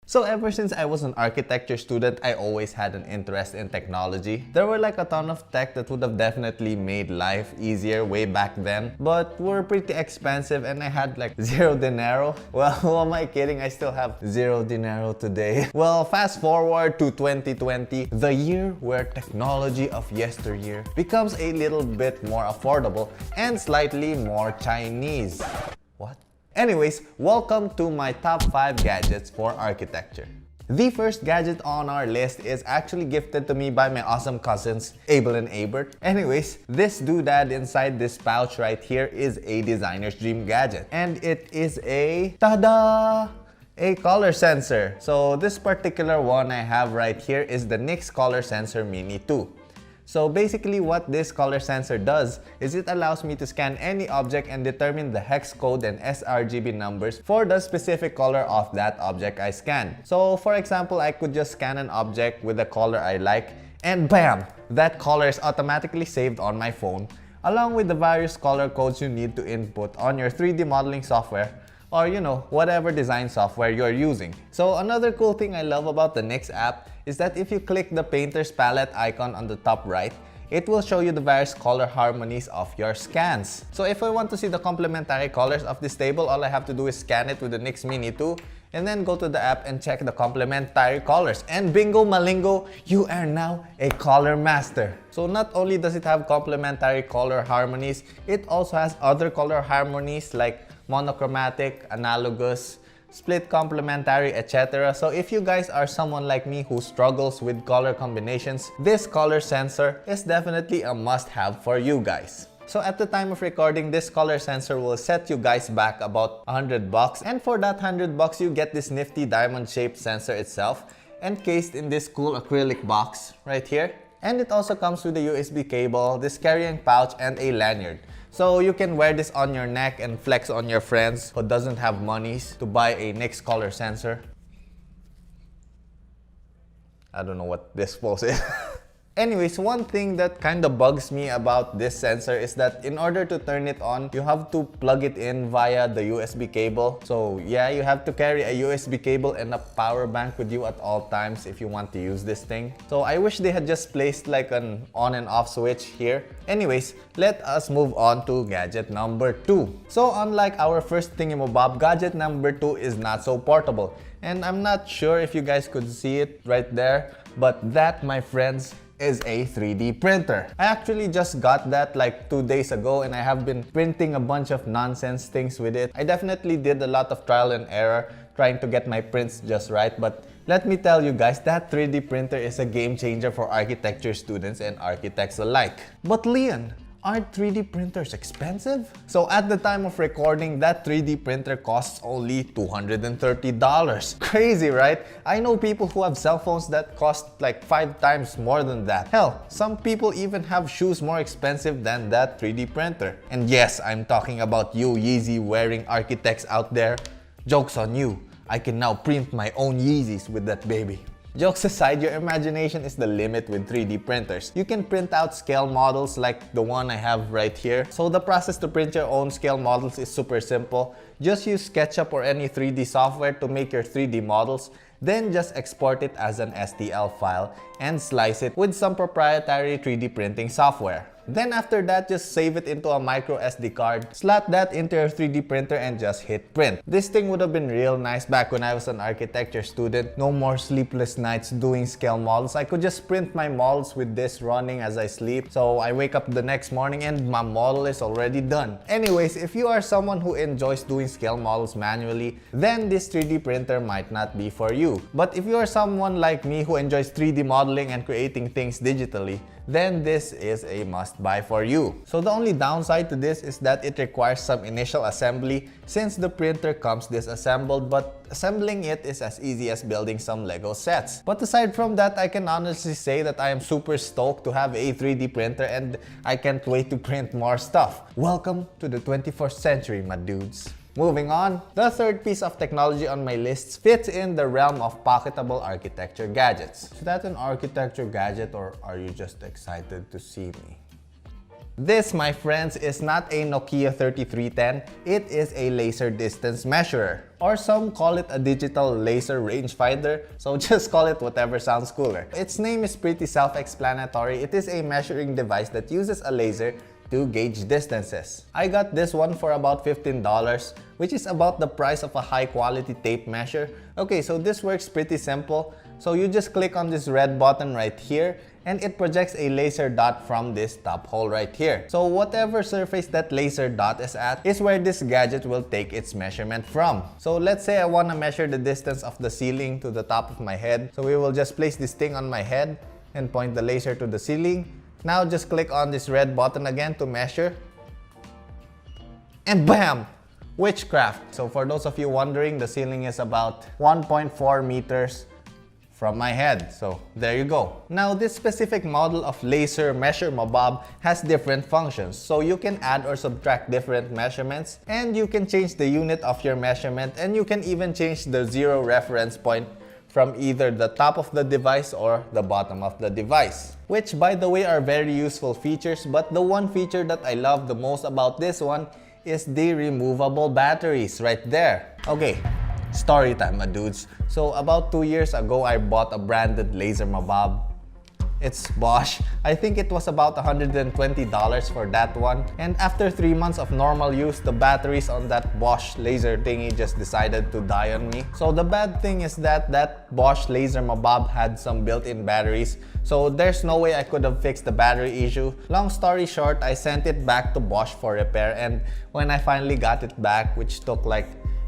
So ever since I was an architecture student, I always had an interest in technology. There were like a ton of tech that would have definitely made life easier way back then, but were pretty expensive and I had like zero dinero. Well, who am I kidding? I still have zero dinero today. Well, fast forward to 2020, the year where technology of yesteryear becomes a little bit more affordable and slightly more Chinese. What? Anyways, welcome to my top 5 gadgets for architecture. The first gadget on our list is actually gifted to me by my awesome cousins, Abel and Abert. Anyways, this doodad inside this pouch right here is a designer's dream gadget. And it is a, tada! A color sensor. So this particular one I have right here is the NYX Color Sensor Mini 2. So basically what this color sensor does is it allows me to scan any object and determine the hex code and sRGB numbers for the specific color of that object I scan. So for example, I could just scan an object with a color I like and bam! That color is automatically saved on my phone along with the various color codes you need to input on your 3D modeling software or whatever design software you're using. So another cool thing I love about the NYX app is that if you click the painter's palette icon on the top right, it will show you the various color harmonies of your scans. So if I want to see the complementary colors of this table, all I have to do is scan it with the NYX Mini 2 and then go to the app and check the complementary colors. And bingo malingo, you are now a color master. So not only does it have complementary color harmonies, it also has other color harmonies like monochromatic, analogous, split complementary, etc. So if you guys are someone like me who struggles with color combinations, this color sensor is definitely a must-have for you guys. So at the time of recording, this color sensor will set you guys back about $100, and for that $100 you get this nifty diamond-shaped sensor itself encased in this cool acrylic box right here. And it also comes with a USB cable, this carrying pouch, and a lanyard. So you can wear this on your neck and flex on your friends who doesn't have monies to buy a NYX color sensor. I don't know what this pose is. Anyways, one thing that kind of bugs me about this sensor is that in order to turn it on, you have to plug it in via the USB cable. So yeah, you have to carry a USB cable and a power bank with you at all times if you want to use this thing. So I wish they had just placed like an on and off switch here. Anyways, let us move on to gadget number 2. So unlike our first thingamabob, gadget number 2 is not so portable. And I'm not sure if you guys could see it right there, but that, my friends, is a 3D printer. I actually just got that like 2 days ago and I have been printing a bunch of nonsense things with it. I definitely did a lot of trial and error trying to get my prints just right, but let me tell you guys, that 3D printer is a game changer for architecture students and architects alike. But Leon, aren't 3D printers expensive? So at the time of recording, that 3D printer costs only $230. Crazy, right? I know people who have cell phones that cost like 5 times more than that. Hell, some people even have shoes more expensive than that 3D printer. And yes, I'm talking about you Yeezy wearing architects out there. Joke's on you. I can now print my own Yeezys with that baby. Jokes aside, your imagination is the limit with 3D printers. You can print out scale models like the one I have right here. So the process to print your own scale models is super simple. Just use SketchUp or any 3D software to make your 3D models. Then just export it as an STL file and slice it with some proprietary 3D printing software. Then after that, just save it into a micro SD card, slot that into your 3D printer and just hit print. This thing would have been real nice back when I was an architecture student. No more sleepless nights doing scale models. I could just print my models with this running as I sleep. So I wake up the next morning and my model is already done. Anyways, if you are someone who enjoys doing scale models manually, then this 3D printer might not be for you. But if you are someone like me who enjoys 3D modeling and creating things digitally, then this is a must-buy for you. So the only downside to this is that it requires some initial assembly since the printer comes disassembled, but assembling it is as easy as building some Lego sets. But aside from that, I can honestly say that I am super stoked to have a 3D printer and I can't wait to print more stuff. Welcome to the 21st century, my dudes. Moving on, the third piece of technology on my list fits in the realm of pocketable architecture gadgets. Is that an architecture gadget or are you just excited to see me? This, my friends, is not a Nokia 3310, it is a laser distance measurer. Or some call it a digital laser rangefinder, so just call it whatever sounds cooler. Its name is pretty self-explanatory. It is a measuring device that uses a laser to gauge distances. I got this one for about $15, which is about the price of a high-quality tape measure. Okay, so this works pretty simple. So you just click on this red button right here, and it projects a laser dot from this top hole right here. So whatever surface that laser dot is at is where this gadget will take its measurement from. So let's say I want to measure the distance of the ceiling to the top of my head. So we will just place this thing on my head and point the laser to the ceiling. Now just click on this red button again to measure. And bam! Witchcraft! So for those of you wondering, the ceiling is about 1.4 meters from my head. So there you go. Now this specific model of laser measure mabob has different functions. So you can add or subtract different measurements, and you can change the unit of your measurement, and you can even change the zero reference point from either the top of the device or the bottom of the device. Which, by the way, are very useful features, but the one feature that I love the most about this one is the removable batteries right there. Okay, story time, my dudes. So about 2 years ago, I bought a branded laser mabob. It's Bosch. I think it was about $120 for that one. And after 3 months of normal use, the batteries on that Bosch laser thingy just decided to die on me. So the bad thing is that Bosch laser mabob had some built-in batteries. So there's no way I could have fixed the battery issue. Long story short, I sent it back to Bosch for repair, and when I finally got it back, which took like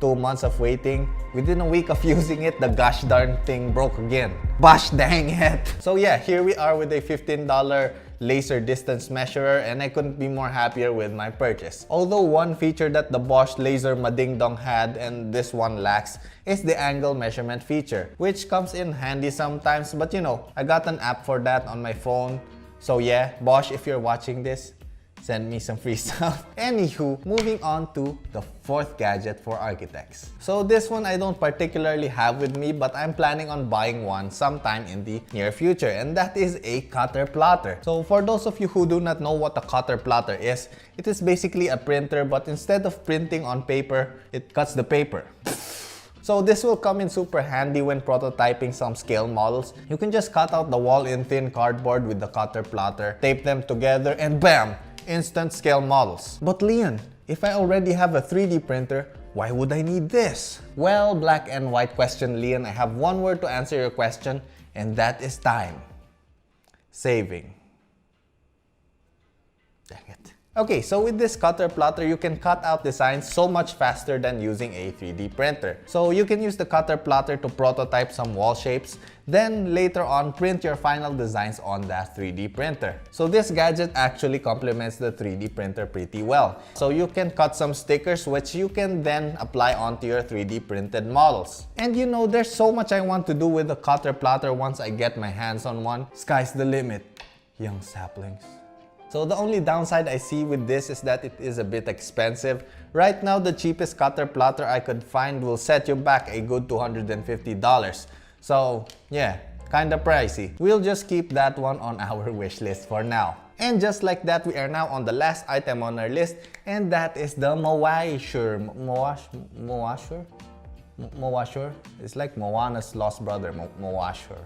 2 months of waiting, within a week of using it, the gosh darn thing broke again. Gosh dang it! So yeah, here we are with a $15 laser distance measurer, and I couldn't be more happier with my purchase. Although one feature that the Bosch laser mading dong had and this one lacks is the angle measurement feature, which comes in handy sometimes, but you know, I got an app for that on my phone. So yeah, Bosch, if you're watching this, send me some free stuff. Anywho, moving on to the fourth gadget for architects. So this one I don't particularly have with me, but I'm planning on buying one sometime in the near future, and that is a cutter plotter. So for those of you who do not know what a cutter plotter is, it is basically a printer, but instead of printing on paper, it cuts the paper. So this will come in super handy when prototyping some scale models. You can just cut out the wall in thin cardboard with the cutter plotter, tape them together, and bam! Instant scale models. But Leon, if I already have a 3D printer, why would I need this? Well, black and white question, Leon, I have one word to answer your question, and that is time. Saving. Dang it. Okay, so with this cutter plotter, you can cut out designs so much faster than using a 3D printer. So you can use the cutter plotter to prototype some wall shapes, then later on print your final designs on that 3D printer. So this gadget actually complements the 3D printer pretty well. So you can cut some stickers which you can then apply onto your 3D printed models. And you know, there's so much I want to do with the cutter plotter once I get my hands on one. Sky's the limit, young saplings. So the only downside I see with this is that it is a bit expensive. Right now, the cheapest cutter plotter I could find will set you back a good $250. So yeah, kinda pricey. We'll just keep that one on our wish list for now. And just like that, we are now on the last item on our list, and that is the Mowasher. Mowasher? It's like Moana's lost brother, Mowasher.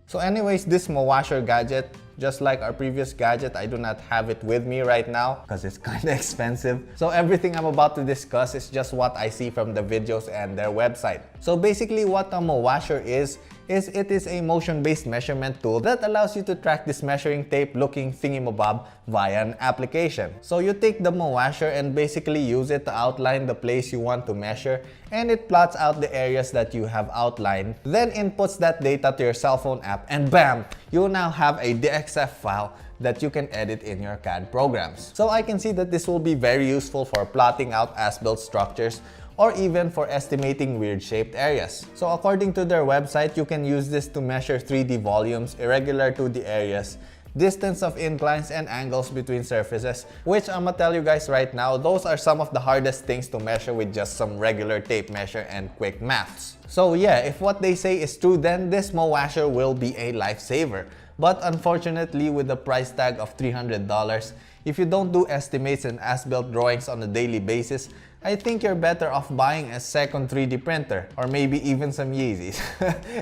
So anyways, this Mowasher gadget, just like our previous gadget, I do not have it with me right now because it's kind of expensive. So everything I'm about to discuss is just what I see from the videos and their website. So basically what a Mowasher is it is a motion-based measurement tool that allows you to track this measuring tape looking thingamabob via an application. So you take the Mowasher and basically use it to outline the place you want to measure, and it plots out the areas that you have outlined, then inputs that data to your cell phone app, and bam! You now have a DXF file that you can edit in your CAD programs. So I can see that this will be very useful for plotting out as-built structures, or even for estimating weird shaped areas. So according to their website, you can use this to measure 3D volumes, irregular 2D areas, distance of inclines and angles between surfaces, which I'ma tell you guys right now, those are some of the hardest things to measure with just some regular tape measure and quick maths. So yeah, if what they say is true, then this Mowasher will be a lifesaver. But unfortunately, with the price tag of $300, if you don't do estimates and as-built drawings on a daily basis, I think you're better off buying a second 3D printer or maybe even some Yeezys.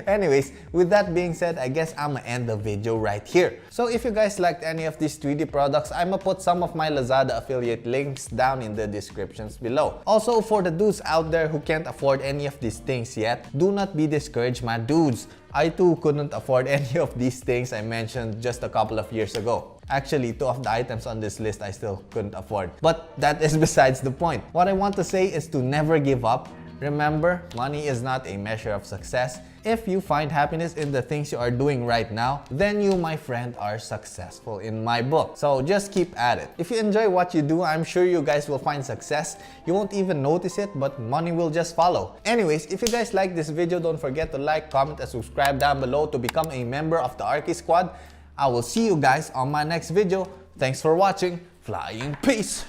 Anyways, with that being said, I guess I'ma end the video right here. So if you guys liked any of these 3D products, I'ma put some of my Lazada affiliate links down in the descriptions below. Also, for the dudes out there who can't afford any of these things yet, do not be discouraged, my dudes. I too couldn't afford any of these things I mentioned just a couple of years ago. Actually, 2 of the items on this list I still couldn't afford. But that is besides the point. What I want to say is to never give up. Remember, money is not a measure of success. If you find happiness in the things you are doing right now, then you, my friend, are successful in my book. So just keep at it. If you enjoy what you do, I'm sure you guys will find success. You won't even notice it, but money will just follow. Anyways, if you guys like this video, don't forget to like, comment, and subscribe down below to become a member of the Arky Squad. I will see you guys on my next video. Thanks for watching. Flying peace!